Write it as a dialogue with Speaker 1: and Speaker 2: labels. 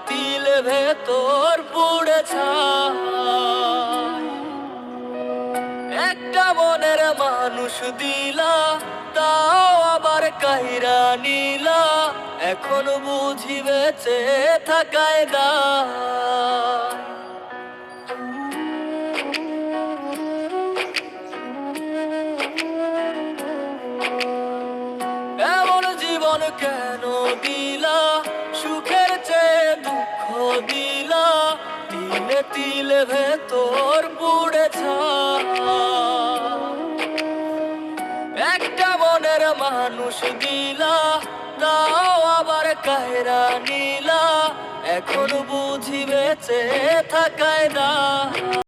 Speaker 1: তিলে ভেতর পুড়ে ছাই। একটা মনের মানুষ দিলা, তাও আবার কাহিরা নিলা, এখন বুঝি বেঁচে থাকায় দায়। এমন জীবন কেন দিলা, সুখের চেয়ে দুঃখ দিলা, তিলে তিলে ভেতর পুড়ে ছাই। একটা মনের মানুষ দিলা, তাও আবার কাহিরা নিলা, এখন বুঝি বেঁচে থাকায় দায়।